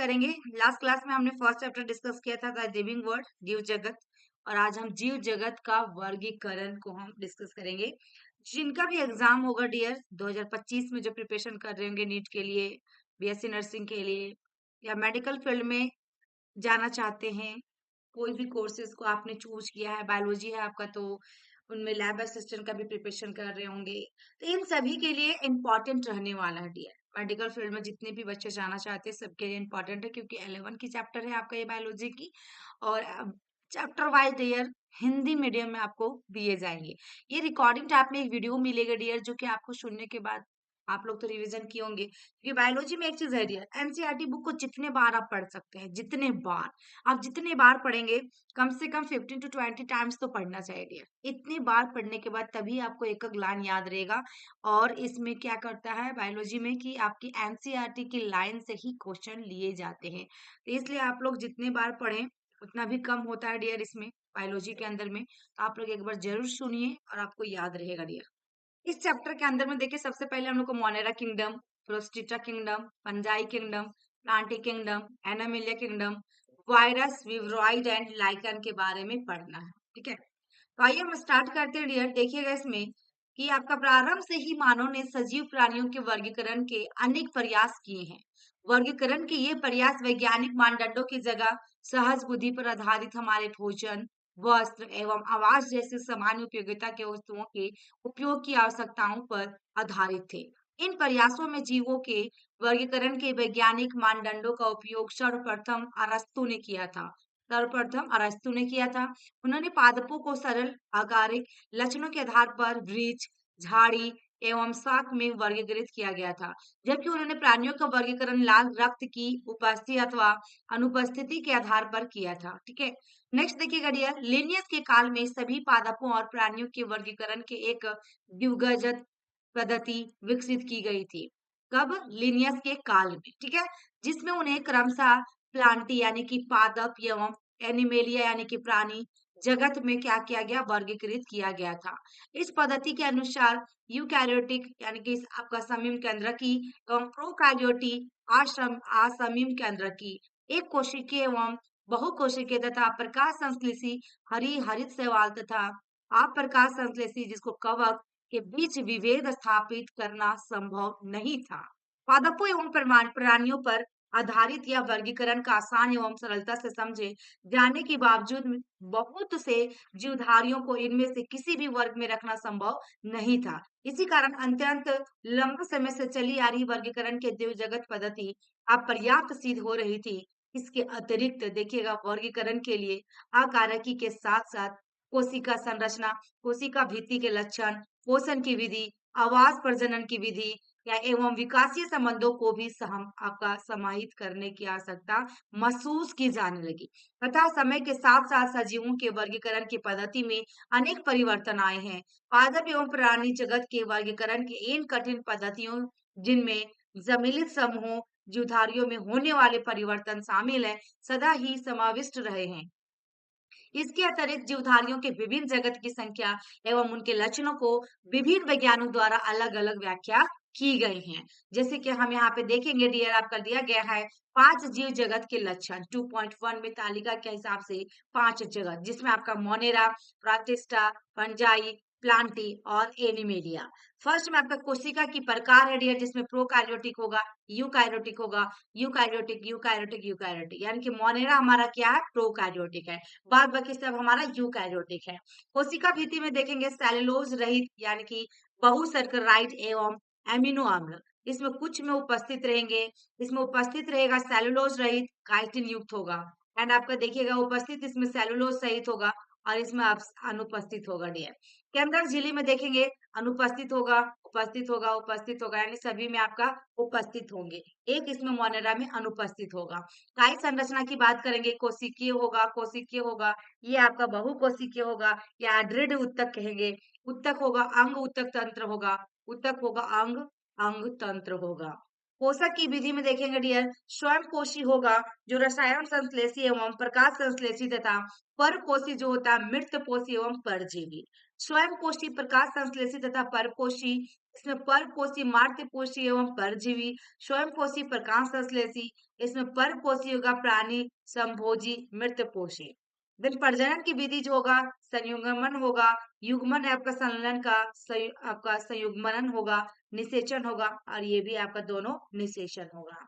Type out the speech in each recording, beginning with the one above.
करेंगे। Last class में हमने फर्स्ट चैप्टर डिस्कस किया था द लिविंग वर्ल्ड, जीव जगत। और आज हम जीव जगत का वर्गीकरण को हम डिस्कस करेंगे। जिनका भी एग्जाम होगा डियर 2025 में, जो प्रिपरेशन कर रहे होंगे नीट के लिए, बीएससी नर्सिंग के लिए, या मेडिकल फील्ड में जाना चाहते हैं, कोई भी कोर्सेज को आपने चूज किया है, बायोलॉजी है आपका तो उनमें लैब असिस्टेंट का भी प्रिपरेशन कर रहे होंगे, तो इन सभी के लिए इम्पोर्टेंट रहने वाला है डियर। मेडिकल फील्ड में जितने भी बच्चे जाना चाहते हैं सबके लिए इम्पोर्टेंट है, क्योंकि 11 की चैप्टर है आपका ये बायोलॉजी की। और chapter wise dear Hindi medium में आपको दिए जाएंगे। ये रिकॉर्डिंग टाइप में एक वीडियो मिलेगा डियर, जो कि आपको सुनने के बाद आप लोग तो रिवीजन किए होंगे, क्योंकि बायोलॉजी में एक चीज है डियर, एनसीईआरटी बुक को जितने बार आप पढ़ सकते हैं, जितने बार आप जितने बार पढ़ेंगे, कम से कम 15 to 20 टाइम्स तो पढ़ना चाहिए डियर। इतनी बार पढ़ने के बाद तभी आपको एक एक लाइन याद रहेगा। और इसमें क्या करता है बायोलॉजी में कि आपकी एनसीईआरटी की लाइन से ही क्वेश्चन लिए जाते हैं, तो इसलिए आप लोग जितने बार पढ़ें उतना भी कम होता है डियर इसमें, बायोलॉजी के अंदर में। तो आप लोग एक बार जरूर सुनिए और आपको याद रहेगा डियर। इस चैप्टर के अंदर में देखिए, सबसे पहले हम लोग को Monera kingdom, Protista kingdom, Fungi kingdom, Plantae kingdom, Animalia kingdom, virus, viroid and lichen के बारे में पढ़ना है। ठीक है, तो आइए हम स्टार्ट करते हैं डियर। देखिएगा इसमें कि आपका प्रारंभ से ही मानव ने सजीव प्राणियों के वर्गीकरण के अनेक प्रयास किए हैं। वर्गीकरण के ये प्रयास वैज्ञानिक मानदंडों की जगह सहज बुद्धि पर आधारित हमारे भोजन, वस्त्र एवं आवास जैसे सामान्य उपयोगिता के वस्तुओं के उपयोग की आवश्यकताओं पर आधारित थे। इन प्रयासों में जीवों के वर्गीकरण के वैज्ञानिक मानदंडों का उपयोग सर्वप्रथम अरस्तु ने किया था। सर्वप्रथम अरस्तु ने किया था। उन्होंने पादपों को सरल आकारिक लक्षणों के आधार पर वृक्ष, झाड़ी एवं शाक में वर्गीकृत किया गया था, जबकि उन्होंने प्राणियों का वर्गीकरण लाल रक्त की उपस्थिति अथवा अनुपस्थिति के आधार पर किया था। ठीक है, नेक्स्ट देखिएगा डियर, लिनियस के काल में सभी पादपों और प्राणियों के वर्गीकरण के एक द्विगजत पद्धति विकसित की गई थी। कब? लिनियस के काल में। ठीक है, जिसमें उन्हें क्रमशः प्लांटी यानी कि पादप एवं एनिमेलिया यानी कि प्राणी जगत में क्या किया गया? वर्गीकृत किया गया था। इस पद्धति के अनुसार यूकैरियोटिक यानी कि आपका समीम केंद्रकी एवं प्रोकैरियोटी असमीम केंद्रकी, एक कोशिकीय एवं बहुकोशिकीय तथा प्रकाश संश्लेषी हरी हरित शैवाल तथा अप्रकाश संश्लेषी जिसको कवक के बीच विभेद स्थापित करना संभव नहीं था। पादपों एवं प्राणियों पर आधारित यह वर्गीकरण का आसान एवं सरलता से समझे जाने के बावजूद बहुत से जीवधारियों को इनमें से किसी भी वर्ग में रखना संभव नहीं था। इसी कारण अत्यंत लंबे समय से चली आ रही वर्गीकरण के देव जगत पद्धति अपर्याप्त सिद्ध हो रही थी। इसके अतिरिक्त देखिएगा, वर्गीकरण के लिए आकारकी के साथ साथ कोशिका संरचना, कोशिका भित्ति के लक्षण, पोषण की विधि, आवास प्रजनन की विधि या एवं विकासीय संबंधों को भी हम आपका समाहित करने की आवश्यकता महसूस की जाने लगी। तथा समय के साथ साथ सजीवों के वर्गीकरण की पद्धति में अनेक परिवर्तन आए हैं। पादप एवं प्राणी जगत के वर्गीकरण की इन कठिन पद्धतियों, जिनमें सम्मिलित समूहों जीवधारियों में होने वाले परिवर्तन शामिल है, सदा ही समाविष्ट रहे हैं। इसके अतिरिक्त जीवधारियों के विभिन्न जगत की संख्या एवं उनके लक्षणों को विभिन्न वैज्ञानिकों द्वारा अलग अलग व्याख्या की गई हैं। जैसे कि हम यहाँ पे देखेंगे डियर, आपका दिया गया है 5 जीव जगत के लक्षण 2.1 में तालिका के हिसाब से 5 जगत, जिसमें आपका मोनेरा, प्रोटिस्टा, फंजाई, प्लांटी और एनिमेलिया। फर्स्ट में आपका कोशिका की प्रकार है डियर, जिसमें प्रोकैरियोटिक होगा, यूकैरियोटिक होगा, यूकैरियोटिक यूकैरियोटिक यूकैरियोटिक, यानी कि मोनेरा हमारा क्या है? प्रोकैरियोटिक है। बाद बाकी सब हमारा यूकैरियोटिक है। कोशिका भित्ति में देखेंगे सेलुलोज रहित यानी कि बहुसर्कराइड एवं एमिनो अम्ल इसमें कुछ में उपस्थित रहेंगे। इसमें उपस्थित रहेगा सेलुलोज रहित, काइटिन युक्त होगा। एंड आपका देखिएगा उपस्थित इसमें सेलुलोज सहित होगा और इसमें आप अनुपस्थित होगा डियर। केंद्रक झिल्ली में देखेंगे अनुपस्थित होगा, उपस्थित होगा, उपस्थित होगा, यानी सभी में आपका उपस्थित होंगे। एक इसमें मोनेरा में अनुपस्थित होगा। कायिक संरचना की बात करेंगे, कोशिकीय होगा, कोशिकीय होगा, ये आपका बहुकोशिकीय होगा या दृढ़ उत्तक कहेंगे। उत्तक होगा, अंग उत्तक तंत्र होगा, उत्तक होगा, अंग अंग तंत्र होगा। पोषक की विधि में देखेंगे डियर, स्वयं कोशी होगा जो रसायन संश्लेषी एवं प्रकाश संश्लेषी तथा परपोषी जो होता है मृत पोषी एवं परजीवी। स्वयं कोशी प्रकाश संश्लेषी तथा परपोषी, इसमें परपोषी मार्त्यपोषी एवं परजीवी, स्वयं कोशी प्रकाश संश्लेषी इसमें परपोषी होगा प्राणी, संभोजी, मृतपोषी। देन प्रजनन की विधि जो होगा संयुग्मन होगा, युग्मन है आपका संलयन का, आपका संयुग्मन होगा, निषेचन होगा और ये भी आपका दोनों निषेचन होगा।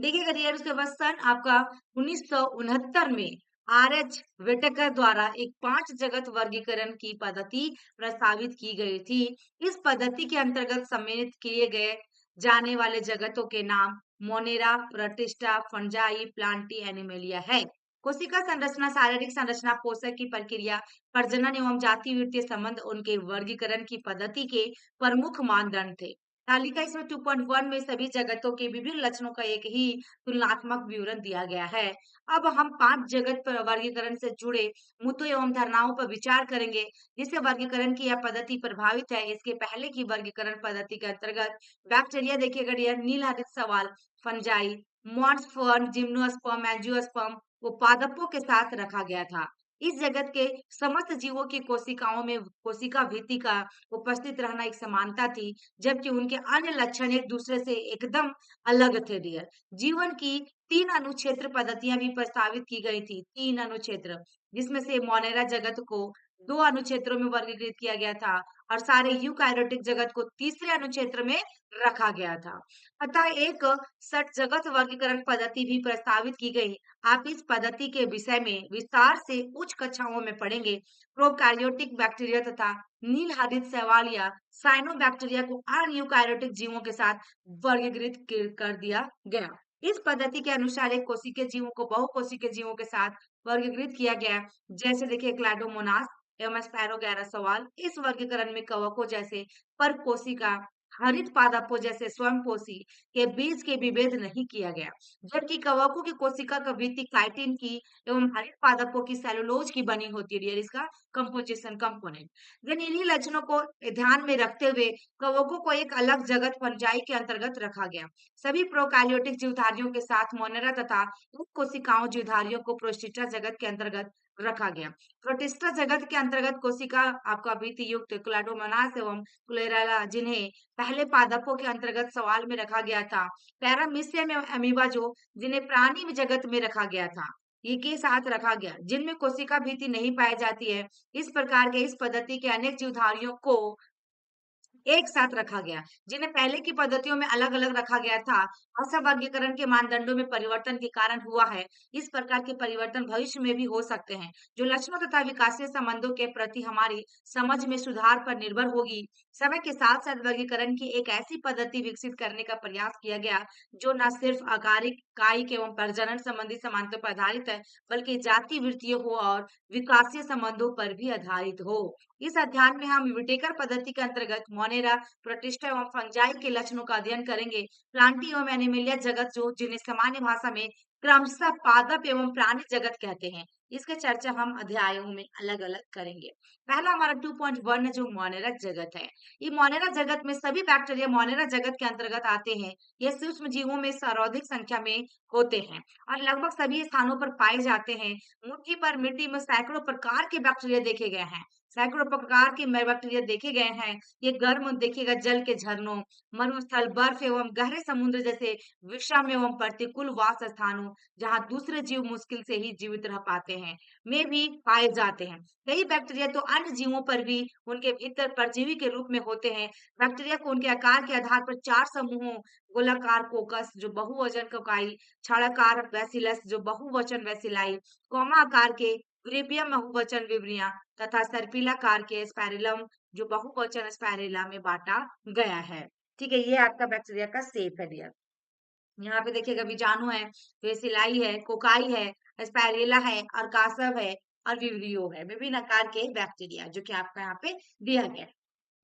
देखिएगा डियर उसके बाद सन आपका 1969 में आर.एच. व्हिटेकर द्वारा एक 5 जगत वर्गीकरण की पद्धति प्रस्तावित की गई थी। इस पद्धति के अंतर्गत सम्मिलित किए गए जाने वाले जगतों के नाम Monera, protista, fungi, Plantae, animalia है। कोशिका संरचना, शारीरिक संरचना, पोषक की प्रक्रिया, प्रजनन एवं जाति वृत्तीय संबंध उनके वर्गीकरण की पद्धति के प्रमुख मानदंड थे। तालिका इसमें 2.1 में सभी जगतों के विभिन्न लक्षणों का एक ही तुलनात्मक विवरण दिया गया है। अब हम 5 जगत वर्गीकरण से जुड़े मुद्दों एवं धारणाओं पर विचार करेंगे, जिससे वर्गीकरण की यह पद्धति प्रभावित है। इसके पहले की वर्गीकरण पद्धति के अंतर्गत बैक्टीरिया देखिएगा डियर, नील हरित सवाल, fungi, mods, fern, gymnosperm, angiosperm को पादपों के साथ रखा गया था। इस जगत के समस्त जीवों की कोशिकाओं में कोशिका भित्ति का उपस्थित रहना एक समानता थी, जबकि उनके अन्य लक्षण एक दूसरे से एकदम अलग थे डियर। जीवन की 3 अनुक्षेत्र पद्धतियां भी प्रस्तावित की गई थी, 3 अनुक्षेत्र, जिसमें से मोनेरा जगत को 2 अनुक्षेत्रों में वर्गीकृत किया गया था और सारे यूकैरियोटिक जगत को तीसरे अनुक्षेत्र में रखा गया था। अतः एक सट जगत वर्गीकरण पद्धति भी प्रस्तावित की गई। आप इस पद्धति के विषय में विस्तार से उच्च कक्षाओं में पढ़ेंगे। प्रोकैरियोटिक बैक्टीरिया तथा नील हरित शैवाल या साइनोबैक्टीरिया को अयूकैरियोटिक जीवों के साथ वर्गीकृत कर दिया गया। इस पद्धति के अनुसार एक कोशिकीय जीवों को बहुकोशिकीय जीवों के साथ वर्गीकृत किया गया। जैसे देखिए क्लैडोमोनास एवं स्पैरोगैरा सवाल। इस वर्गीकरण में कवकों जैसे परकोशिका, हरित पादपों जैसे स्वयंपोषी के बीज के विभेद नहीं किया गया, जबकि कवकों की कोशिका का भित्ति काइटिन की एवं हरित पादपों की सेलुलोज की बनी होती है। इसका कंपोजिशन कंपोनेंट। देन इन्हीं लक्षणों को ध्यान में रखते हुए कवकों को एक अलग जगत फंजाई के अंतर्गत रखा गया। सभी प्रोकैरियोटिक जीवधारियों के साथ मोनेरा तथा उप कोशिकाओं जीवधारियों को प्रोस्टिटा जगत के अंतर्गत रखा गया। प्रोटिस्टा जगत के अंतर्गत कोशिका आपका भित्ति युक्त क्लैडोमोनास एवं क्लोरेला, जिन्हें पहले पादपों के अंतर्गत सवाल में रखा गया था, पैरामीशियम एवं अमीबा जो जिन्हें प्राणी में जगत में रखा गया था, ये के साथ रखा गया, जिनमें कोशिका भीति नहीं पाई जाती है। इस प्रकार के इस पद्धति के अनेक जीवधारियों को एक साथ रखा गया, जिन्हें पहले की पद्धतियों में अलग-अलग रखा गया था। ऐसा वर्गीकरण के मानदंडों में परिवर्तन के कारण हुआ है। इस प्रकार के परिवर्तन भविष्य में भी हो सकते हैं, जो लक्षणों तथा विकासीय संबंधों के प्रति हमारी समझ में सुधार पर निर्भर होगी। समय के साथ-साथ वर्गीकरण की एक ऐसी पद्धति विकसित करने का प्रयास किया गया, जो न सिर्फ आकारिक, कायिक एवं प्रजनन संबंधी समानता पर आधारित है, बल्कि जाति वृत्तीय हो और विकासीय संबंधों पर भी आधारित हो। इस अध्ययन में हम विटेकर पद्धति के अंतर्गत मोनेरा, प्रोटिस्टा एवं फंजाई के लक्षणों का अध्ययन करेंगे। प्लांटी एवं एनिमेलिया जगत जो जिन्हें सामान्य भाषा में क्रमशः पादप एवं प्राणी जगत कहते हैं, इसके चर्चा हम अध्यायों में अलग-अलग करेंगे। पहला हमारा 2.1 जो मोनेरा जगत है। ये मोनेरा जगत में सभी बैक्टीरिया मोनेरा जगत के अंतर्गत आते हैं। ये सूक्ष्म जीवों में सर्वाधिक संख्या में होते हैं और लगभग सभी स्थानों पर पाए जाते हैं। मुट्ठी भर मिट्टी में सैकड़ों प्रकार के बैक्टीरिया देखे गए हैं। सैकड़ों प्रकार के बैक्टीरिया देखे गए हैं। ये गर्म देखिएगा जल के झरनों, मरुस्थल, बर्फ एवं गहरे समुद्र जैसे विषम एवं प्रतिकूल वास स्थानों, जहाँ दूसरे जीव मुश्किल से ही जीवित रह पाते हैं, में भी पाए जाते हैं। कई बैक्टीरिया तो अन्य जीवों पर भी उनके भीतर परजीवी के रूप में होते हैं। बैक्टीरिया को उनके आकार के आधार पर 4 समूहों, गोलाकार कोकस जो बहुवचन कोकाई, छाड़ाकार बैसिलस जो बहुवचन बैसिलाई, कौमा आकार के ग्रेपियम बहुवचन विब्रिया तथा सर्पिलाकार के स्पाइरलम जो बहुवचन स्पाइरेला में बांटा गया है। ठीक है, ये आपका बैक्टीरिया का शेप है डियर। यहाँ पे देखिएगा बीजाणु है, बेसिलाई है, कोकाई है, स्पाइरेला है और कासव है और विब्रियो है। विभिन्न आकार के बैक्टीरिया जो कि आपका यहाँ पे दिया गया है।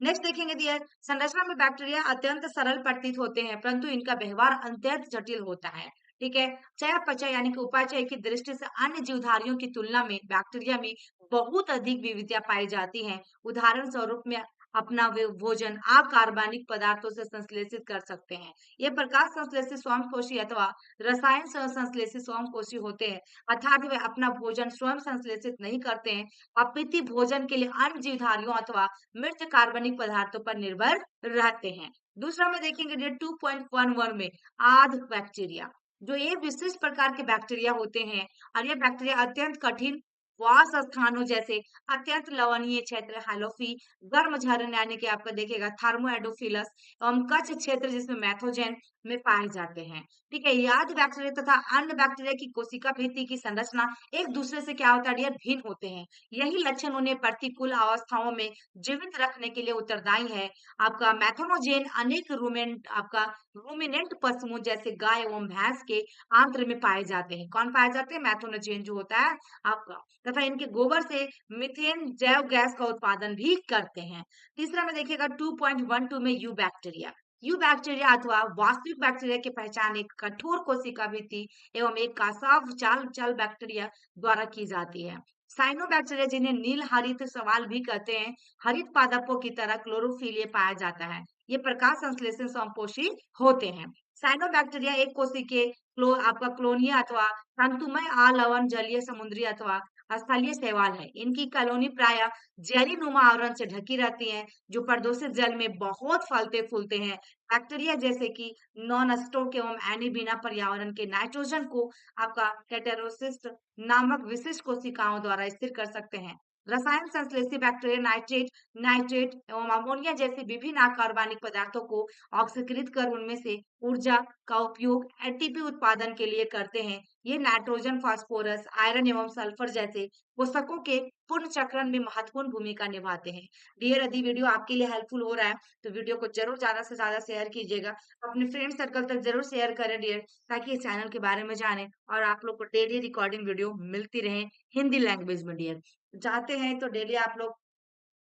नेक्स्ट देखेंगे डियर, संरचना में बैक्टीरिया अत्यंत सरल प्रतीत होते हैं, परंतु इनका व्यवहार अत्यंत जटिल होता है। ठीक है, चयापचय यानी कि उपापचय की दृष्टि से अन्य जीवधारियों की तुलना में बैक्टीरिया में बहुत अधिक विविधता पाई जाती है। उदाहरण स्वरूप में अपना वे भोजन अकार्बनिक पदार्थों से संश्लेषित कर सकते हैं। ये प्रकाश संश्लेषित स्वांशकोशी अथवा रसायन संश्लेषित स्वांशकोशी होते हैं, अर्थात वे अपना भोजन स्वयं संश्लेषित नहीं करते हैं, अपितु भोजन के लिए अन्य जीवधारियों अथवा मृत कार्बनिक पदार्थों पर निर्भर रहते हैं। दूसरा में देखेंगे 2.11 में आध बैक्टीरिया। जो ये विशिष्ट प्रकार के बैक्टीरिया होते हैं और ये बैक्टीरिया अत्यंत कठिन वास स्थानों जैसे अत्यंत लवणीय क्षेत्र हैलोफी, गर्म झरने यानी कि आपका देखिएगा थर्मोएडोफिलस एवं कच्छ क्षेत्र जिसमें मैथोजेन में पाए जाते हैं। ठीक है, याद बैक्टीरिया तथा अन्य बैक्टीरिया की कोशिका भित्ति की संरचना एक दूसरे से क्या होता है डियर, भिन्न होते हैं। यही लक्षण उन्हें प्रतिकूल अवस्थाओं में जीवित रखने के लिए उत्तरदायी है। आपका मैथोनोजेन अनेक रूमिनेंट पशुओं जैसे गाय एवं भैंस के आंत्र में पाए जाते हैं। कौन पाए जाते हैं? मैथोनोजेन जो होता है आपका, तथा इनके गोबर से मीथेन जैव गैस का उत्पादन भी करते हैं। तीसरा में देखिएगा 2.12 में यू बैक्टीरिया। यू बैक्टीरिया अथवा वास्तविक बैक्टीरिया की पहचान एक कठोर कोशिका भित्ति एवं एक कासाव चाल चल बैक्टीरिया द्वारा की जाती है। साइनोबैक्टीरिया जिन्हें नील हरित सवाल भी कहते हैं, हरित पादपों की तरह क्लोरोफिल पाया जाता है। ये प्रकाश संश्लेषण संपोषी होते हैं। साइनोबैक्टीरिया एक कोशिकीय आपका क्लोनिया अथवा तंतुमय आलवन जलीय समुद्री अथवा स्थलीय शैवाल है। इनकी कॉलोनी प्राय जेलीनुमा आवरण से ढकी रहती है, जो प्रदूषित जल में बहुत फलते फूलते हैं। बैक्टीरिया जैसे कि नॉन स्टोक एवं एनीबिना पर्यावरण के नाइट्रोजन को आपका हेटेरोसिस्ट नामक विशिष्ट कोशिकाओं द्वारा स्थिर कर सकते हैं। रसायन संश्लेषी बैक्टीरिया नाइट्रेट नाइट्रेट एवं अमोनिया जैसे विभिन्न अकार्बनिक पदार्थों को ऑक्सीकृत कर उनमें से ऊर्जा का उपयोग एटीपी उत्पादन के लिए करते हैं। ये नाइट्रोजन, फास्फोरस, आयरन एवं सल्फर जैसे पोषकों के पूर्ण चक्रण में महत्वपूर्ण भूमिका निभाते हैं। डियर, यदि वीडियो आपके लिए हेल्पफुल हो रहा है तो वीडियो को जरूर ज्यादा से ज्यादा शेयर कीजिएगा, अपने फ्रेंड सर्कल तक जरूर शेयर करें डियर, ताकि इस चैनल के बारे में जाने और आप लोग को डेली रिकॉर्डिंग वीडियो मिलती रहे हिंदी लैंग्वेज में डियर। चाहते हैं तो डेली आप लोग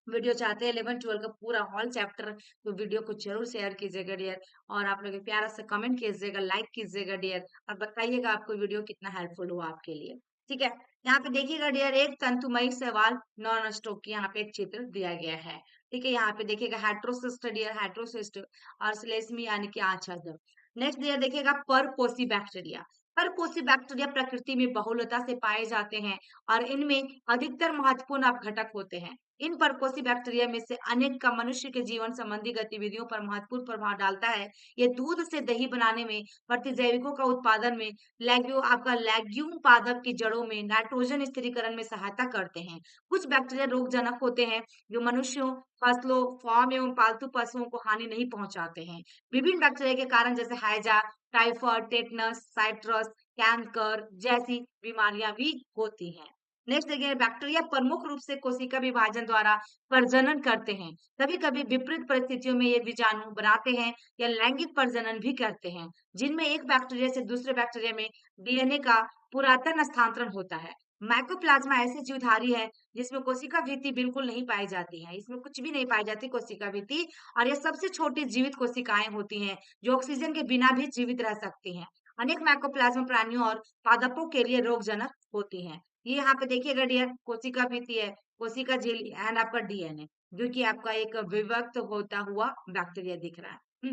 वीडियो चाहते हैं 11-12 का पूरा ऑल चैप्टर, तो वीडियो को जरूर शेयर कीजिएगा डियर, और आप लोग प्यारा सा कमेंट कीजिएगा, लाइक कीजिएगा डियर, और बताइएगा आपको वीडियो कितना हेल्पफुल हुआ आपके लिए। ठीक है, यहाँ पे देखिएगा डियर, एक तंतुमयी सवाल नॉन स्टॉप की यहाँ पे एक चित्र दिया गया है। ठीक है, यहाँ पे देखिएगा हेट्रोसिस्ट डियर, हेट्रोसिस्ट और स्लेस्मी यानी कि आच्छादन। नेक्स्ट डियर देखिएगा परपोसी बैक्टीरिया। परपोसी बैक्टीरिया प्रकृति में बहुलता से पाए जाते हैं और इनमें अधिकतर महत्वपूर्ण अपघटक होते हैं। इन परपोसी बैक्टीरिया में से अनेक का मनुष्य के जीवन संबंधी गतिविधियों पर महत्वपूर्ण प्रभाव डालता है। ये दूध से दही बनाने में, प्रतिजैविकों का उत्पादन में, लैग्यूम पादप की जड़ों में नाइट्रोजन स्थिरीकरण में सहायता करते हैं। कुछ बैक्टीरिया रोगजनक होते हैं जो मनुष्यों, फसलों, फार्म एवं पालतू पशुओं को हानि नहीं पहुंचाते हैं। विभिन्न बैक्टीरिया के कारण जैसे हैजा, टाइफॉइड, टेटनस, साइट्रस, कैंकर जैसी बीमारियां भी होती हैं। नेक्स्ट देखिए, बैक्टीरिया प्रमुख रूप से कोशिका विभाजन द्वारा प्रजनन करते हैं। कभी कभी विपरीत परिस्थितियों में ये बीजाणु बनाते हैं या लैंगिक प्रजनन भी करते हैं, जिनमें एक बैक्टीरिया से दूसरे बैक्टीरिया में डीएनए का पुरातन स्थानांतरण होता है। माइकोप्लाज्मा ऐसी जीवधारी है जिसमें कोशिका भित्ति बिल्कुल नहीं पाई जाती है, इसमें कुछ भी नहीं पाई जाती कोशिका भित्ति, और ये सबसे छोटी जीवित कोशिकाएं होती हैं जो ऑक्सीजन के बिना भी जीवित रह सकती हैं। अनेक माइकोप्लाज्मा प्राणियों और पादपों के लिए रोगजनक होती हैं। ये यहाँ पे देखिएगा डियर, कोशिका भित्ति है, कोशिका झिल्ली एंड आपका डीएनए, जो कि आपका एक विभक्त होता हुआ बैक्टीरिया दिख रहा है।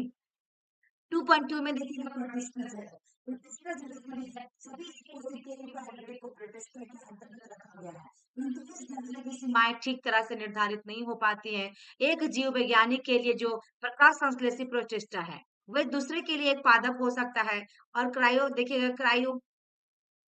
2.2 में देखिएगा प्रोटिस्टा है। प्रोटिस्टा जैसे सभी कोशिकाओं का हाइड्रोजन को प्रोटिस्टा के अंतर्गत रखा गया है, परंतु इस नजरिए की सीमाएं ठीक तरह से निर्धारित नहीं हो पाती हैं। एक जीव वैज्ञानिक के लिए जो प्रकाश संश्लेषी प्रोटिस्टा है, वह दूसरे के लिए एक पादप हो सकता है। और क्रायो देखिएगा,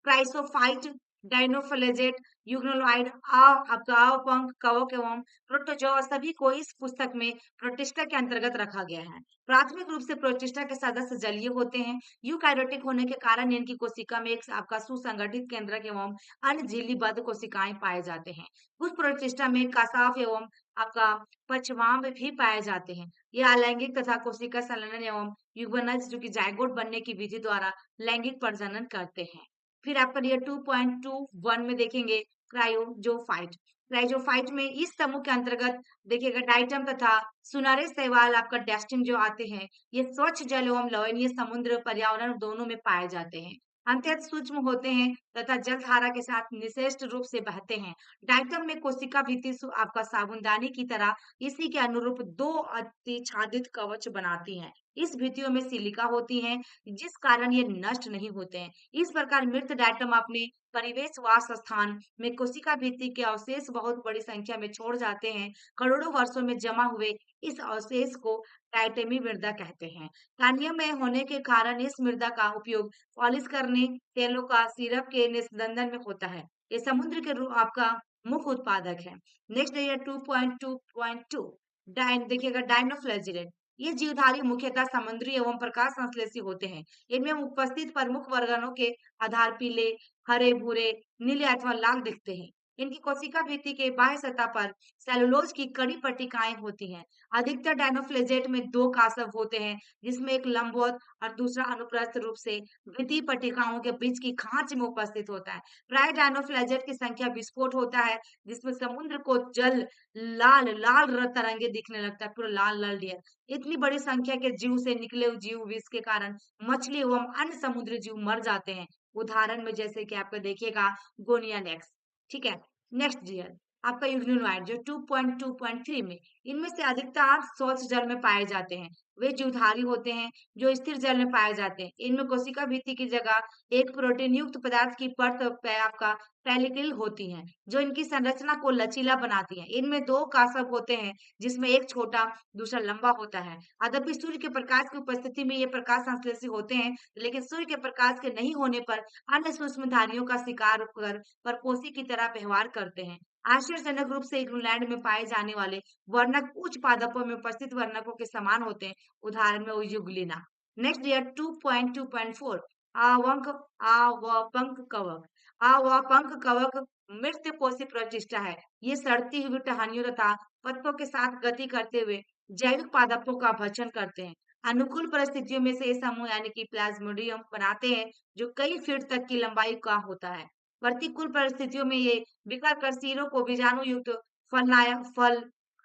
क्राइसोफाइट, डाइनोफ्लेजेट, यूग्नोलाइड, पंख, कवक एवं प्रोटोजोआ सभी को इस पुस्तक में प्रोटिस्टा के अंतर्गत रखा गया है। प्राथमिक रूप से प्रोटिस्टा के सदस्य जलीय होते हैं। यूकैरियोटिक होने के कारण इनकी कोशिका में एक आपका सुसंगठित केंद्रक एवं अन्य झिल्लीबद्ध कोशिकाएं पाए जाते हैं। कुछ प्रोटिस्टा में कासाफ एवं आपका पक्षवाम भी पाए जाते हैं। ये अलैंगिक तथा कोशिका संलयन एवं युग्मनज जो कि जाइगोट बनने की विधि द्वारा लैंगिक प्रजनन करते हैं। फिर आपका ये 2.21 में देखेंगे क्रायोजोफाइट। क्रायोजोफाइट में इस समूह के अंतर्गत देखिएगा डाइटम तथा सुनहरे शैवाल आपका डेस्टिन जो आते हैं, ये स्वच्छ जल एवं लवणीय समुद्र पर्यावरण दोनों में पाए जाते हैं। अत्यंत सूक्ष्म होते हैं तथा जलधारा के साथ निश्चित रूप से बहते हैं। डाइटम में कोशिका भित्ति आपका साबुनदानी की तरह इसी के अनुरूप दो अतिछादित कवच बनाती हैं। इस भित्तियों में सिलिका होती है, जिस कारण ये नष्ट नहीं होते हैं। इस प्रकार मृत डाइटम अपने परिवेश वास स्थान में कोशिका भित्ति के अवशेष बहुत बड़ी संख्या में छोड़ जाते हैं। करोड़ों वर्षों में जमा हुए इस अवशेष को डाइटमी मृदा कहते हैं। पानीयमय होने के कारण इस मृदा का उपयोग पॉलिश करने, तेलों का सिरप के निस्यंदन में होता है। ये समुद्र के आपका मुख्य उत्पादक है। नेक्स्ट है 2.2.2 देखिएगा डायनोफ्लैजिलेट। ये जीवधारी मुख्यतः समुद्री एवं प्रकाश संश्लेषी होते हैं। इनमें उपस्थित प्रमुख वर्गों के आधार पीले, हरे, भूरे, नीले अथवा लाल दिखते हैं। इनकी कोशिका भित्ति के बाह्य सतह पर सेलुलोज की कड़ी पट्टिकाएं होती हैं। अधिकतर डायनोफ्लेजेट में दो कासव होते हैं, जिसमें एक लंबवत और दूसरा अनुप्रस्थ रूप से भित्ति पट्टिकाओं के बीच की खांच में उपस्थित होता है। प्राय डायनोफ्लेजेट की संख्या विस्फोट होता है, जिसमें समुद्र को जल लाल लाल तरंगे दिखने लगता है, पूरा लाल लाल डियर। इतनी बड़ी संख्या के जीव से निकले हुए जीव विष के कारण मछली एवं अन्य समुद्री जीव मर जाते हैं। उदाहरण में जैसे कि आपका देखिएगा गोनिया नेक्स्ट, ठीक है। नेक्स्ट डियर आपका यूग्लिनोइड जो 2.2.3 में, इनमें से अधिकतर स्वच्छ जल में पाए जाते हैं। वे जीवधारी होते हैं जो स्थिर जल में पाए जाते हैं। इनमें कोशिका भित्ति की जगह एक प्रोटीन युक्त पदार्थ की परत आपका पेलिकल होती है, जो इनकी संरचना को लचीला बनाती है। इनमें दो कासव होते हैं, जिसमें एक छोटा दूसरा लंबा होता है। यद्यपि सूर्य के प्रकाश की उपस्थिति में ये प्रकाश संश्लेषी होते हैं, लेकिन सूर्य के प्रकाश के नहीं होने पर अन्य सूक्ष्मधारियों का शिकार कर परपोषी की तरह व्यवहार करते हैं। आश्चर्यजनक रूप से इंग्लैंड में पाए जाने वाले वर्णक उच्च पादपों में उपस्थित वर्णकों के समान होते हैं। उदाहरण में यूग्लिना। नेक्स्ट ईयर 2.2.4 आवंक आवपंक कवक। आवपंक कवक मृत पोषी प्रतिष्ठा है। ये सड़ती हुई टहनियों तथा पत्तों के साथ गति करते हुए जैविक पादपों का भक्षण करते हैं। अनुकूल परिस्थितियों में से ये समूह यानी कि प्लाज्मोडियम बनाते हैं, जो कई फीट तक की लंबाई का होता है। प्रतिकूल परिस्थितियों में ये बिखर कर सिरों को बीजाणु युक्त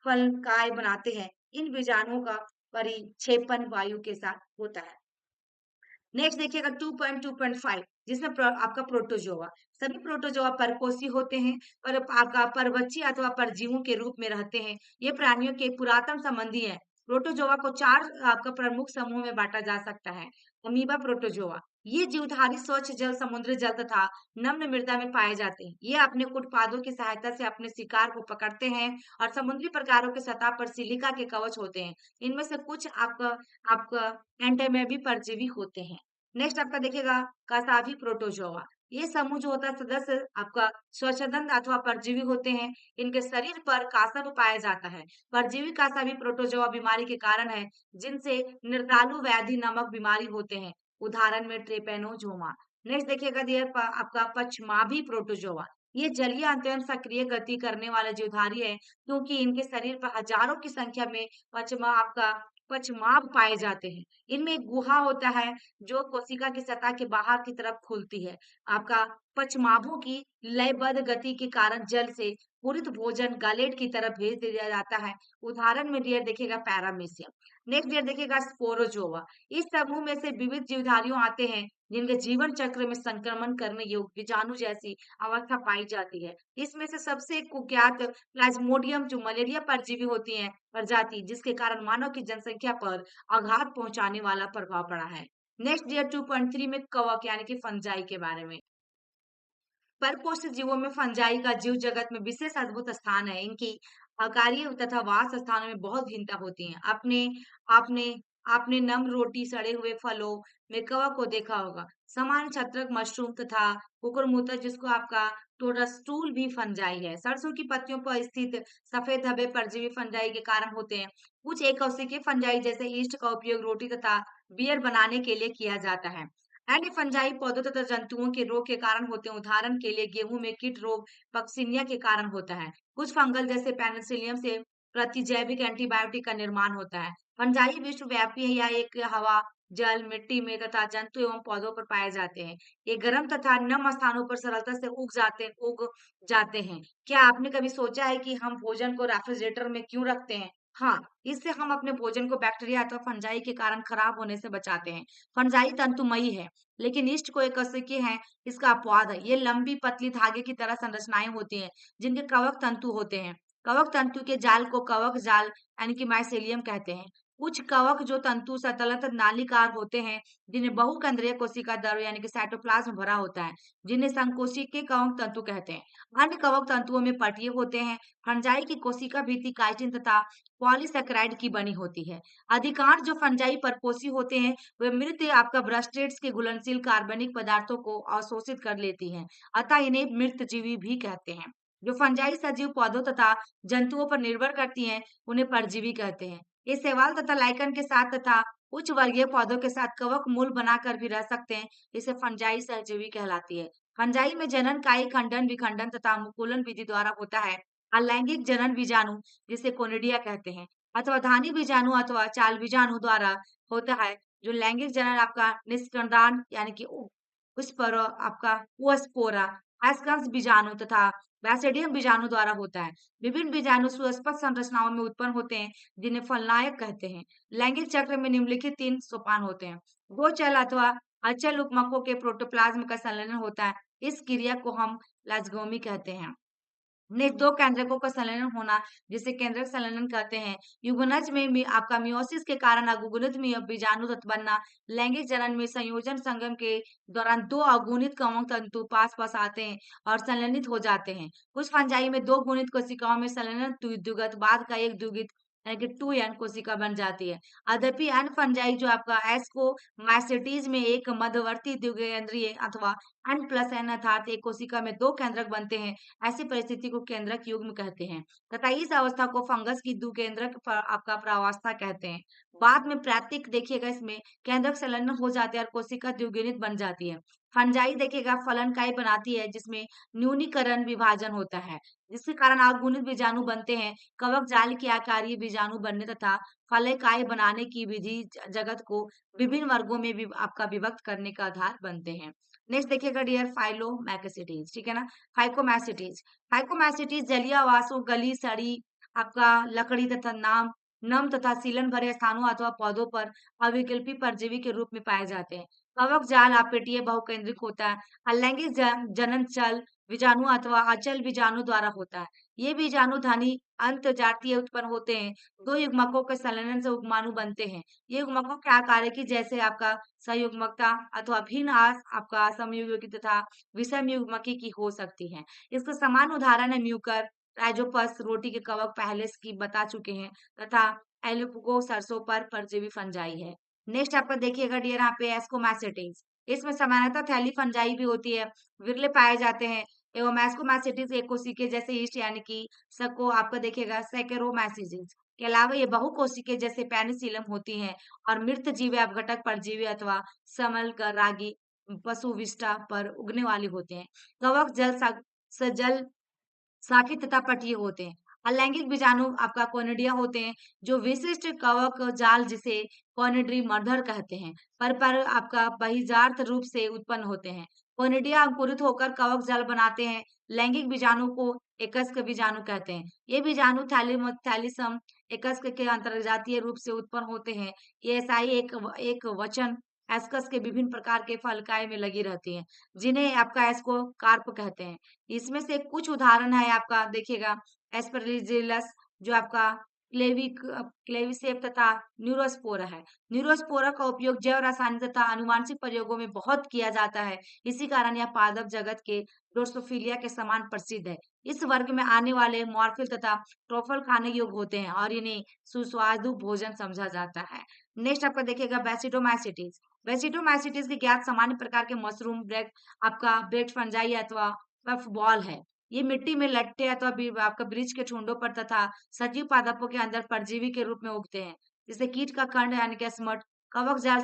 फलकाय बनाते हैं। इन बीजाणुओं का परिक्षेपण वायु के साथ होता है। नेक्स्ट देखिएगा 2.2.5 जिसमें आपका प्रोटोजोआ। सभी प्रोटोजोआ परपोषी होते हैं और आपका परवच्छी अथवा परजीवों के रूप में रहते हैं। ये प्राणियों के पुरातन संबंधी हैं। प्रोटोजोआ को चार आपका प्रमुख समूह में बांटा जा सकता है। अमीबा प्रोटोजोआ, ये जीवधारी स्वच्छ जल, समुद्री जल तथा नम्र मृदा में पाए जाते हैं। ये अपने उत्पादों की सहायता से अपने शिकार को पकड़ते हैं और समुद्री प्रकारों के सतह पर सिलिका के कवच होते हैं। इनमें से कुछ आपका आपका एंटीमेबी परजीवी होते हैं। नेक्स्ट आपका देखिएगा कासावी प्रोटोजोआ। ये समूह जो होता है सदस्य आपका स्वच्छंद अथवा परजीवी होते हैं। इनके शरीर पर कासव पाया जाता है। परजीवी कासावी प्रोटोजोआ बीमारी के कारण है, जिनसे निर्तालु व्याधि नामक बीमारी होते हैं। उदाहरण में ट्रेपेनोजोमा। नेक्स्ट देखिएगा दियर आपका पश्चिमाभी प्रोटोजोआ। ये जलीय अत्यंत सक्रिय गति करने वाले जीवधारी है, क्योंकि इनके शरीर पर हजारों की संख्या में पश्चिमाभ पाए जाते हैं। इनमें एक गुहा होता है, जो कोशिका की सतह के बाहर की तरफ खुलती है। आपका पश्चिमाभों की लयबद्ध गति के कारण जल से पूरित भोजन गैलेट की तरफ भेज दिया जाता है। उदाहरण में डियर देखिएगा पैरामीशियम। नेक्स्ट डियर देखिएगा स्पोरोजोआ। इस समूह में से विविध जीवधारियों आते हैं, जिनके जीवन चक्र में संक्रमण करने योग्य बीजाणु जैसी अवस्था पाई जाती है। इसमें से सबसे कुख्यात प्लाज्मोडियम जो मलेरिया परजीवी होती है प्रजाति, जिसके कारण मानव की जनसंख्या पर आघात पहुंचाने वाला प्रभाव पड़ा है। नेक्स्ट डियर 2.3 में कवक यानी कि फंजाई के बारे में। परपोषित जीवों में फंजाई का जीव जगत में विशेष अद्भुत स्थान है। इनकी कार्य तथा वास स्थानों में बहुत भिन्नता होती है। आपने आपने आपने नम रोटी सड़े हुए फलों में कवक को देखा होगा। समान छत्रक मशरूम तथा कुकुरमुत्ता, जिसको आपका टोडस्टूल भी फंजाई है। सरसों की पत्तियों पर स्थित सफेद धब्बे परजीवी फंजाई के कारण होते हैं। कुछ एक कोशिकीय फंजाई जैसे ईस्ट का उपयोग रोटी तथा बियर बनाने के लिए किया जाता है। अन्य फंजाई पौधों तथा जंतुओं के रोग के कारण होते हैं। उदाहरण के लिए गेहूं में कीट रोग पक्सिनिया के कारण होता है। कुछ फंगल जैसे पेनिसिलियम से प्रतिजैविक एंटीबायोटिक का निर्माण होता है। फंजाई विश्वव्यापी है या एक हवा, जल, मिट्टी में तथा जंतु एवं पौधों पर पाए जाते हैं। ये गर्म तथा नम स्थानों पर सरलता से उग जाते हैं। क्या आपने कभी सोचा है कि हम भोजन को रेफ्रिजरेटर में क्यों रखते हैं? हाँ, इससे हम अपने भोजन को बैक्टीरिया अथवा फंजाई के कारण खराब होने से बचाते हैं। फंजाई तंतुमयी है, लेकिन यीस्ट कोशिकीय हैं, इसका अपवाद है। ये लंबी पतली धागे की तरह संरचनाएं होती हैं, जिनके कवक तंतु होते हैं। कवक तंतु के जाल को कवक जाल यानी कि माइसेलियम कहते हैं। कुछ कवक जो तंतु सतलत नालीकार होते हैं, जिन्हें बहुकेंद्रीय कोशिका द्रव यानी कि साइटोप्लाज्म भरा होता है, जिन्हें संकोशिकीय कवक तंतु कहते हैं। अन्य कवक तंतुओं में पटिये होते हैं। फंजाई की कोशिका भित्ति काइटिन तथा पॉलीसेकेराइड की बनी होती है। अधिकांश जो फंजाई परपोषी होते हैं, वे मृत आपका ब्रस्टेट्स के घुलनशील कार्बनिक पदार्थों को अवशोषित कर लेती हैं, अतः इन्हें मृतजीवी भी कहते हैं। जो फंजाई सजीव पौधों तथा जंतुओं पर निर्भर करती हैं, उन्हें परजीवी कहते हैं। ये शैवाल तथा लाइकन के साथ तथा उच्च वर्गीय पौधों के साथ कवक मूल बनाकर भी रह सकते हैं। इसे फंजाई सहजीवी कहलाती है। फंजाई में जनन काई खंडन विखंडन तथा मुकुलन विधि द्वारा होता है। अलैंगिक जनन बीजाणु जिसे कोनिडिया कहते हैं अथवा धानी बीजाणु अथवा चाल बीजाणु द्वारा होता है। जो लैंगिक जनन आपका निस्कंदान यानी कि उस पर आपका ओस्पोरा एस्कंस बीजाणु तथा बैसिडियम बीजाणु द्वारा होता है। विभिन्न बीजाणु सुस्पष्ट संरचनाओं में उत्पन्न होते हैं, जिन्हें फलनायक कहते हैं। लैंगिक चक्र में निम्नलिखित 3 सोपान होते हैं। गोचल अथवा अचल उपमकों के प्रोटोप्लाज्म का संलयन होता है। इस क्रिया को हम प्लाज्मोमी कहते हैं। ने 2 केंद्रकों का संलयन होना, जिसे केंद्रक संलयन कहते हैं। युग्मनज में आपका मियोसिस के कारण अगुगुनित बीजाणु तत्व बनना, लैंगिक जनन में संयोजन संगम के दौरान 2 अगुणित कवक तंतु पास-पास आते हैं और संलयनित हो जाते हैं। कुछ फंजाई में 2 गुणित कोशिकाओं में संलयन द्विगुत बाद का एक द्विगुत यानी कि 2n कोशिका बन जाती है। यद्यपि एन फंजाई जो आपका एस्कोमाइसिटीज में एक मध्यवर्ती द्विकेंद्रीय अथवा n+n अर्थात एक कोशिका में 2 केंद्रक बनते हैं। ऐसी परिस्थिति को केंद्रक युग्म कहते हैं तथा इस अवस्था को फंगस की द्विकेंद्रक आपका प्रावस्था कहते हैं। बाद में प्रातिक देखिएगा इसमें केंद्रक संलग्न हो जाते हैं और कोशिका द्विगुणित बन जाती है। फंजाई देखिएगा फलनकाई बनाती है जिसमें न्यूनीकरण विभाजन होता है, जिसके कारण अगुणित बीजाणु बनते हैं। कवक जाल के आकारीय बीजाणु बनने तथा फलकाय बनाने की विधि जगत को विभिन्न वर्गों में भी आपका विभक्त करने का आधार बनते हैं। नेक्स्ट देखिएगा डियर फाइलोमैकेसिटीज, ठीक है ना। फाइकोमैसिटीज फाइकोमैसिटीज जलीय आवासों गली सड़ी आपका लकड़ी तथा नम तथा सीलन भरे स्थानों अथवा पौधों पर अविकल्पी परजीवी के रूप में पाए जाते हैं। कवक जाल अपेटीय बहुकेंद्रिक होता है। अलैंगिक जनन चल बीजाणु अथवा अचल बीजाणु द्वारा होता है। ये बीजाणु धनी अंत जातीय उत्पन्न होते हैं। 2 युग्मकों के संलयन से उगमाणु बनते हैं। ये युग्मकों के आकार की जैसे आपका संयुग्मकता अथवा भिन्न आपका समयुग्मकी तथा विषम युग्मकी की हो सकती है। इसका समान उदाहरण है म्यूकर, राइजोपस, रोटी के कवक पहले की बता चुके हैं तथा एलुपुगो सरसों पर परजीवी फंजाई है। नेक्स्ट आपका देखिएगा डियर यहाँ पे एस्कोमैसिटीज, इसमें सामान्यतः थैली फंजाई भी होती है, विरले पाए जाते हैं एवं एस्कोमैसिटीज एक कोशिकीय जैसे ईस्ट यानी कि सको आपका देखिएगा सैकेरोमैसिटीज के अलावा ये बहुकोशिकीय जैसे पेनिसिलम होती हैं और मृत जीव अपघटक परजीवी अथवा समल का रागी पशु विष्ठा पर उगने वाली होते हैं। कवक जल साथी तथा पटीय होते हैं। अलैंगिक बीजाणु आपका कोनिडिया होते हैं, जो विशिष्ट कवक जाल जिसे कोनिड्री मर्धर कहते हैं, पर आपका बहिर्जात रूप से उत्पन्न होते हैं। कोनिडिया अंकुरित होकर कवक जाल बनाते हैं। लैंगिक बीजाणु को एकस्क बीजाणु कहते हैं। ये बीजाणु थैलीसम एकस्क के अंतर्जातीय रूप से उत्पन्न होते हैं। ये ऐसा ही एक वचन एस्कस के विभिन्न प्रकार के फलकाय में लगी रहती हैं, जिन्हें आपका एस्कोकार्प कहते हैं। इसमें से कुछ उदाहरण है आपका देखिएगा एस्परजिलस जो आपका क्लेविसेप तथा न्यूरोस्पोरा है। न्यूरोस्पोरा का उपयोग जैव रासायनिक तथा आनुवांशिक प्रयोगों में बहुत किया जाता है। इसी कारण यह पादप जगत के ड्रोसोफिलिया के समान प्रसिद्ध है। इस वर्ग में आने वाले मॉर्फिल तथा ट्रोफल खाने योग्य होते हैं और इन्हें सुस्वादु भोजन समझा जाता है। नेक्स्ट आपका देखिएगा बेसिडोमाइसिटीज। बेसिडोमाइसिटीज की ज्ञात सामान्य प्रकार के मशरूम ब्रेक आपका ब्रेड फंजाई अथवा पफ बॉल है। ये मिट्टी में लट्टे अथवा आपका वृक्ष के ठुंडों पर तथा सजीव पादपों के अंदर परजीवी के रूप में उगते हैं। जिसे कीट का खंड यानी कि स्मट कवक जाल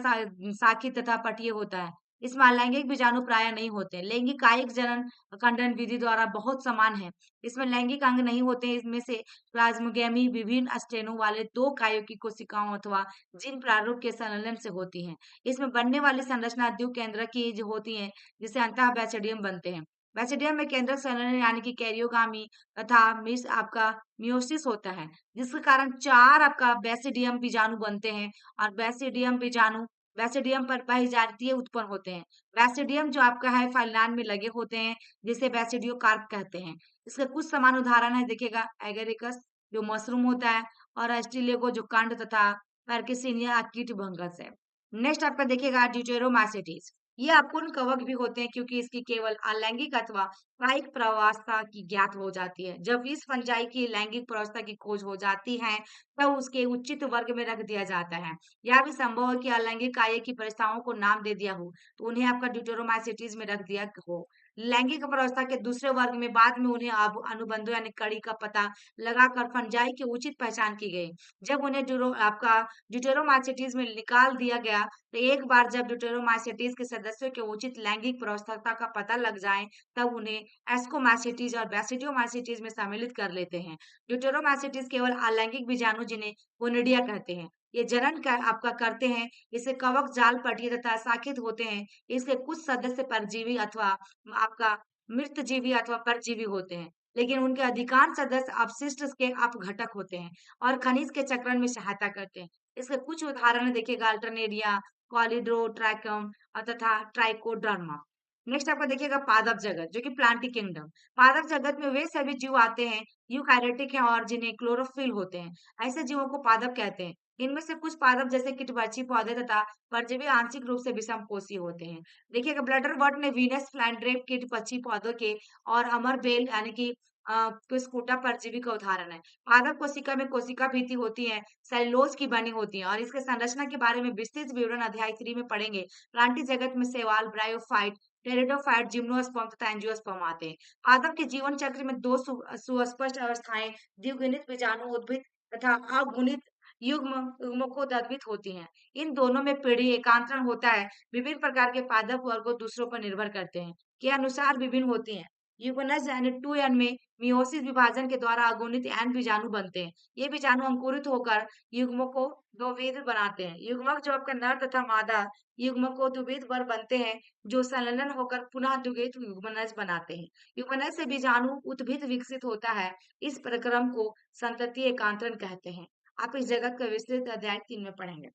साखी तथा पटिये होता है। इसमें अलैंगिक बीजाणु प्राय नहीं होते। लैंगिक कायिक जनन खंडन विधि द्वारा बहुत समान है। इसमें लैंगिक अंग नहीं होते। इसमें से प्लाज्मोगेमी विभिन्न स्टेनों वाले 2 कायों की कोशिकाओं अथवा जीन प्रारूप के संलयन से होती हैं। इसमें बनने वाली संरचना द्विकेंद्रकीय जो होती है, जिसे अंतः बैसिडियम बनते हैं। बैसिडियम में केंद्रक संलयन यानी कि कैरियोगामी तथा मिस आपका मियोसिस होता है, जिसके कारण 4 आपका बैसिडियम बीजाणु बनते हैं और बैसिडियम बीजाणु बैसिडियम पर परिजातीय उत्पन्न होते हैं। बैसिडियम जो आपका है फैलान में लगे होते हैं, जिसे बैसिडियोकार्प कहते हैं। इसके कुछ समान उदाहरण है देखिएगा एगेरिकस जो मशरूम होता है और एस्ट्रेलियागो जो कांड तथा पैरकिसिनिया कीट फंगस है। नेक्स्ट आपका देखिएगा ड्यूटेरोमाइसेटीज। ये अपूर्ण कवक भी होते हैं क्योंकि इसकी केवल अलैंगिक अथवा कायिक प्रवासता की ज्ञात हो जाती है। जब इस फंजाई की लैंगिक प्रवासता की खोज हो जाती है, तब उसके उचित वर्ग में रख दिया जाता है। यह भी संभव है कि अलैंगिक कार्य की परिस्थाओं को नाम दे दिया हो, तो उन्हें आपका ड्यूटेरोमाइसेटीज में रख दिया हो। लैंगिक प्रवासता के दूसरे वर्ग में बाद में उन्हें अब अनुबंधों यानी कड़ी का पता लगाकर फंजाई की उचित पहचान की गई। जब उन्हें आपका ड्यूटेरोमाइसेटीज में निकाल दिया गया, तो एक बार जब ड्यूटेरोमाइसेटीज के सदस्यों के उचित लैंगिक प्रवस्थता का पता लग जाए, तब उन्हें एस्कोमाइसेटीज और बैसिडियोमाइसेटीज में सम्मिलित कर लेते हैं। ड्यूटेरोमाइसेटीज केवल अलैंगिक बीजाणु जिन्हें कोनिडिया कहते हैं, ये जनन का आपका करते हैं। इसे कवक जाल पटिए तथा शाखित होते हैं। इसके कुछ सदस्य परजीवी अथवा आपका मृतजीवी अथवा परजीवी होते हैं, लेकिन उनके अधिकांश सदस्य अपशिष्ट के अपघटक होते हैं और खनिज के चक्रण में सहायता करते हैं। इसके कुछ उदाहरण देखिएगा अल्टरनेरिया, कॉलिड्रोट्रैकम तथा ट्राइकोडर्मा। नेक्स्ट आपका देखिएगा पादप जगत जो कि प्लांटी किंगडम। पादप जगत में वे सभी जीव आते हैं यूकैरियोटिक हैं और जिन्हें क्लोरोफिल होते हैं। ऐसे जीवों को पादप कहते हैं। इनमें से कुछ पादप जैसे कीटवर्षी पौधे तथा परजीवी आंशिक रूप से विषमपोषी होते हैं। देखिएगा ब्लडरवर्ट ने वीनस फ्लाइंड्रेप कीटपक्षी पौधों के और अमरबेल यानी कि कुस्कुटा परजीवी का उदाहरण है। पादप कोशिका में कोशिका भित्ति होती है, सेलुलोज की बनी होती है और इसके संरचना के बारे में विस्तृत विवरण अध्याय 3 में पढ़ेंगे। प्लांटी जगत में शैवाल, ब्रायोफाइट, टेरिडोफाइट, जिम्नोस्पर्म तथा एंजियोस्पर्म आते हैं। पादप के जीवन चक्र में 2 सुस्पष्ट अवस्थाएं द्विगुणित बीजाणु उद्भिद तथा अगुणित युग्मकोद्भिद होती हैं। इन दोनों में पीढ़ी एकांतरण होता है। विभिन्न प्रकार के पादप वर्गों दूसरों पर निर्भर करते हैं के अनुसार विभिन्न होती हैं। यूगनस यानी 2n में मियोसिस विभाजन के द्वारा अगुणित n बीजाणु बनते हैं। ये बीजाणु अंकुरित होकर युग्मक को द्विविध बनाते हैं। युग्मक जो आपका नर तथा मादा युग्मक को द्विविध वर बनते हैं, जो संलयन होकर पुनः द्विविध युग्मनज बनाते हैं। युग्मनज से बीजाणु उत्भिद विकसित होता है। इस प्रक्रम को संतति एकांतरण कहते हैं। आप इस जगत का विस्तृत अध्याय 3 में पढ़ेंगे।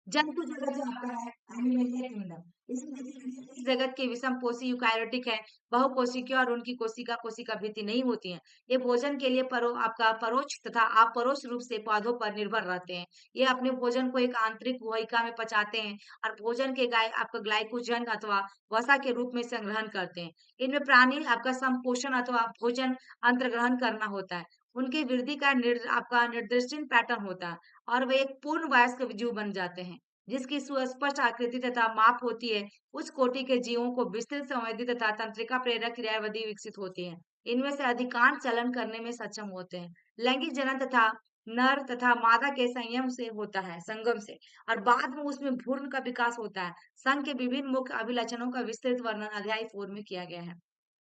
जंतु जगत जो आपका है एनिमलिया किंगडम, इसमें देखिए इस जगत के विषमपोषी यूकैरियोटिक है, बहुकोशिकीय और उनकी कोशिका कोशिका भित्ति नहीं होती हैं। ये भोजन के लिए आपका परोक्ष तथा अपरोक्ष रूप से पौधों पर निर्भर रहते हैं। ये अपने भोजन को एक आंतरिक गुहिका में पचाते हैं और भोजन के आपका ग्लाइकोजन अथवा वसा के रूप में संग्रहण करते हैं। इनमें प्राणी आपका संपोषण अथवा भोजन अंतर्ग्रहण करना होता है। उनकी वृद्धि का आपका निर्दिष्ट पैटर्न होता है और वे एक पूर्ण वयस्क जीव बन जाते हैं, जिसकी सुस्पष्ट आकृति तथा माप होती है। उस कोटि के जीवों को विस्तृत संवेदी तथा तंत्रिका प्रेरक क्रियाविधि विकसित होती है। इनमें से अधिकांश चलन करने में सक्षम होते हैं। लैंगिक जनन तथा नर तथा मादा के संयम से होता है, संगम से, और बाद में उसमें भ्रूण का विकास होता है। संघ के विभिन्न मुख्य अभिलक्षणों का विस्तृत वर्णन अध्याय 4 में किया गया है।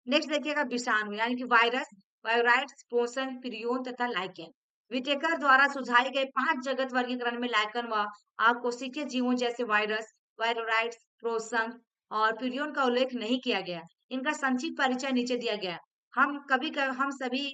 नेक्स्ट देखिएगा विषाणु यानी कि वायरस, वायराइड्स, पोषण, प्रियोन तथा लाइकेन। विटेकर द्वारा सुझाए गए 5 जगत वर्गीकरण में लाइकन व अकोशिकीय जीवों जैसे वायरस, वायरोराइड्स, प्रोसन और प्यूरियन का उल्लेख नहीं किया गया। इनका संक्षिप्त परिचय नीचे दिया गया है। हम सभी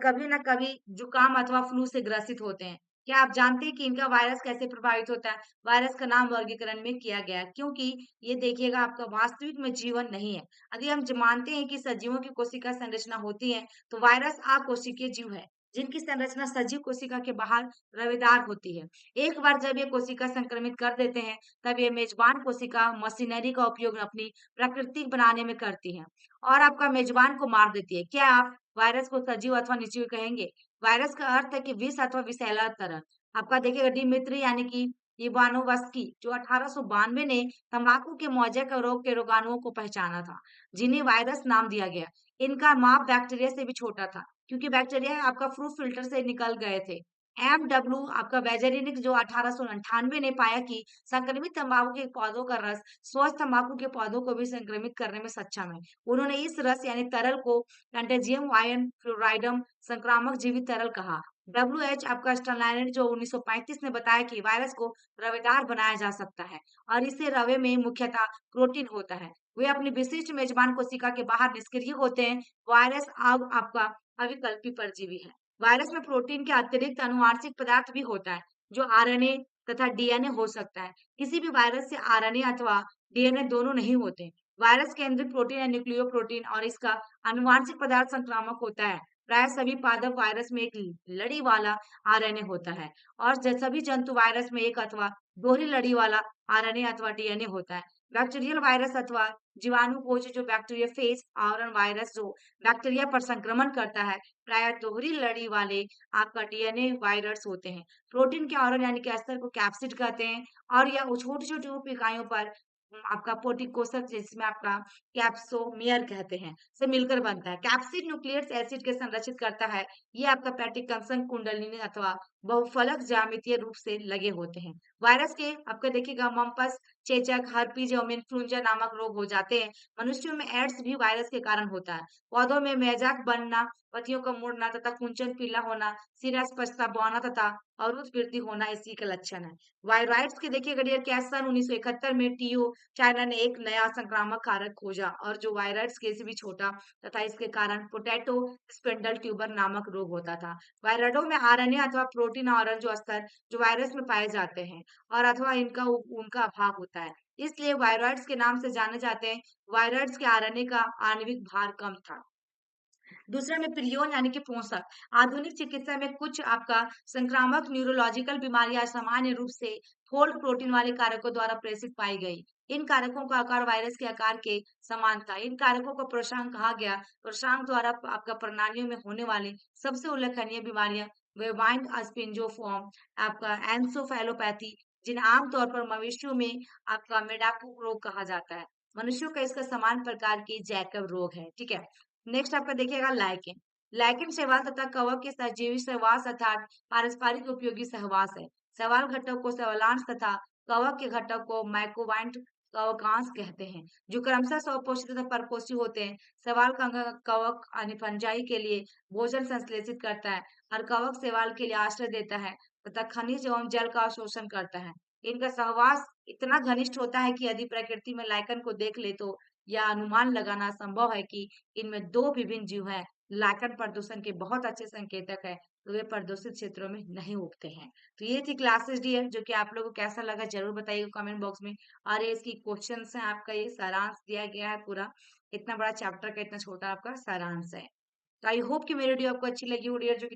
कभी न कभी जुकाम अथवा फ्लू से ग्रसित होते हैं। क्या आप जानते हैं कि इनका वायरस कैसे प्रभावित होता है? वायरस का नाम वर्गीकरण में किया गया है, क्योंकि ये देखिएगा आपका वास्तविक में जीवन नहीं है। यदि हम मानते हैं कि सजीवों की कोशिका संरचना होती है, तो वायरस अकोशिकीय जीव है, जिनकी संरचना सजीव कोशिका के बाहर रवेदार होती है। एक बार जब ये कोशिका संक्रमित कर देते हैं, तब ये मेजबान कोशिका मशीनरी का उपयोग अपनी प्रकृति बनाने में करती है और आपका मेजबान को मार देती है। क्या आप वायरस को सजीव अथवा निर्जीव कहेंगे? वायरस का अर्थ है कि विष अथवा विषैला तरल। आपका देखिएगा डिमित्री यानी कि इवानोव्स्की जो 1892 ने तंबाकू के मौजक रोग के रोगाणुओं को पहचाना था, जिन्हें वायरस नाम दिया गया। इनका माप बैक्टीरिया से भी छोटा था, क्योंकि बैक्टीरिया आपका प्रूफ फिल्टर से निकल गए थे। एमडब्ल्यू आपका वैजेरिनिक जो 1898 ने पाया कि संक्रमित तंबाकू के पौधों का रस स्वस्थ तंबाकू के पौधों को भी संक्रमित करने में सक्षम है। उन्होंने इस रस यानी तरल को कंटेजियम आयन फ्लोराइडम संक्रामक जीवित तरल कहा, WH आपका स्टरलाइनर जो 1935 में बताया कि वायरस को रवेदार बनाया जा सकता है और इससे रवे में मुख्यतः प्रोटीन होता है। वे अपनी विशिष्ट मेजबान कोशिका के बाहर निष्क्रिय होते हैं। वायरस अब आपका अविकल्पी परजीवी है। वायरस में प्रोटीन के अतिरिक्त अनुवांशिक पदार्थ भी होता है जो आरएनए तथा डीएनए हो सकता है। किसी भी वायरस से आरएनए अथवा डीएनए दोनों नहीं होते। वायरस के अंदर प्रोटीन या न्यूक्लियो प्रोटीन और इसका अनुवांशिक पदार्थ संक्रामक होता है। प्राय सभी पादप वायरस में एक लड़ी वाला आरएनए होता है और सभी जंतु वायरस में एक अथवा दोहरी लड़ी वाला आरएनए अथवा डीएनए होता है। बैक्टीरियल वायरस अथवा जीवाणु कोश जो बैक्टीरियोफेज आवरण वायरस जो बैक्टीरिया पर संक्रमण करता है प्राय दोहरी लड़ी वाले आपका डीएनए वायरस होते हैं। प्रोटीन के आवरण यानी कि स्तर को कैप्सिड कहते हैं और यह छोटी छोटी उप इकाइयों पर आपका पोटिकोसस जिसमें आपका कैप्सोमियर कहते हैं से मिलकर बनता है। कैप्सिड न्यूक्लियस एसिड के संरक्षित करता है। ये आपका पेटिकल्सन कुंडलिनी अथवा बहुफलक ज्यामितीय रूप से लगे होते हैं। वायरस के आपका देखिएगा मम्पस, चेचक, हर्पीज एवं इन्फ्लुएंजा नामक रोग हो जाते हैं। मनुष्यों में एड्स भी वायरस के कारण होता है। पौधों में मेजाक बनना, पत्तियों का मुड़ना तथा कुंचन पीला होना, सिरा स्पष्टता बौना तथा अवरुद्ध वृद्धि होना इसी का लक्षण है। वायरॉइड्स के देखिएगा डियर क्या सन 1971 में टीओ चाइना ने एक नया संक्रामक कारक खोजा और जो वायरस के से भी छोटा तथा इसके कारण पोटैटो स्पिंडल ट्यूबर नामक रोग होता था। वायरसों में आरएनए अथवा प्रोटीन आवरण जो स्तर जो वायरस में पाए जाते हैं और अथवा इनका उनका अभाव होता है। इसलिए वायरॉइड्स के नाम से जाने जाते हैं। वायरॉइड्स के आरएनए का आणविक भार कम था। दूसरा में प्रियोन यानी कि पोषक। आधुनिक चिकित्सा में कुछ आपका संक्रामक न्यूरोलॉजिकल बीमारियां सामान्य रूप से फोल्ड प्रोटीन वाले कारकों द्वारा प्रेषित पाई गई। इन कारकों का आकार वायरस के आकार के समान था। इन कारकों को प्रोशांक कहा गया। प्रोशांक द्वारा आपका प्रणालियों में होने वाली सबसे उल्लेखनीय बीमारियां वेबाइंड अस्पिंजोफॉर्म, आपका एंसोफेलोपैथी, जिन्हें आमतौर पर मवेशियों में आपका मेडाकू रोग कहा जाता है। मनुष्यों का इसका समान प्रकार की जैकब रोग है। ठीक है। नेक्स्ट आपका देखिएगा लाइकेन। लाइकेन शैवाल तथा कवक के सजीवी सहवास अर्थात पारस्परिक उपयोगी सहवास है। शैवाल घटक को शैवालांश तथा कवक के घटक को माइक्रोवाइंट कवकांश कहते हैं जो क्रमशः स्वपोषी तथा परपोषी होते हैं। शैवाल का कवक यानी फंजाई के लिए भोजन संश्लेषित करता है और कवक शैवाल के लिए आश्रय देता है तथा खनिज एवं जल का अवशोषण करता है। इनका सहवास इतना घनिष्ठ होता है कि यदि प्रकृति में लाइकन को देख ले तो यह अनुमान लगाना संभव है कि इनमें दो विभिन्न जीव हैं। लाइकन प्रदूषण के बहुत अच्छे संकेतक है तो वे प्रदूषित क्षेत्रों में नहीं उगते हैं। तो ये थी क्लासेस डियर जो कि आप लोगों को कैसा लगा जरूर बताइएगा कमेंट बॉक्स में। और ये इसकी क्वेश्चंस हैं आपका ये सारांश दिया गया है पूरा। इतना बड़ा चैप्टर का इतना छोटा आपका सारांश है। तो आई होप कि मेरी वीडियो आपको अच्छी लगी हो डियर जो कि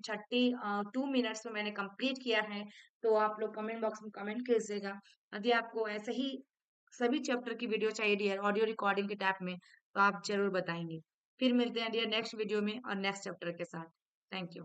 2 मिनट्स में मैंने कंप्लीट किया है। तो आप लोग कमेंट बॉक्स में कमेंट कीजिएगा यदि आपको ऐसे ही सभी चैप्टर की वीडियो चाहिए डियर ऑडियो रिकॉर्डिंग के टैब में तो आप जरूर बताएंगे। फिर मिलते हैं डियर नेक्स्ट वीडियो में और नेक्स्ट चैप्टर के साथ। Thank you.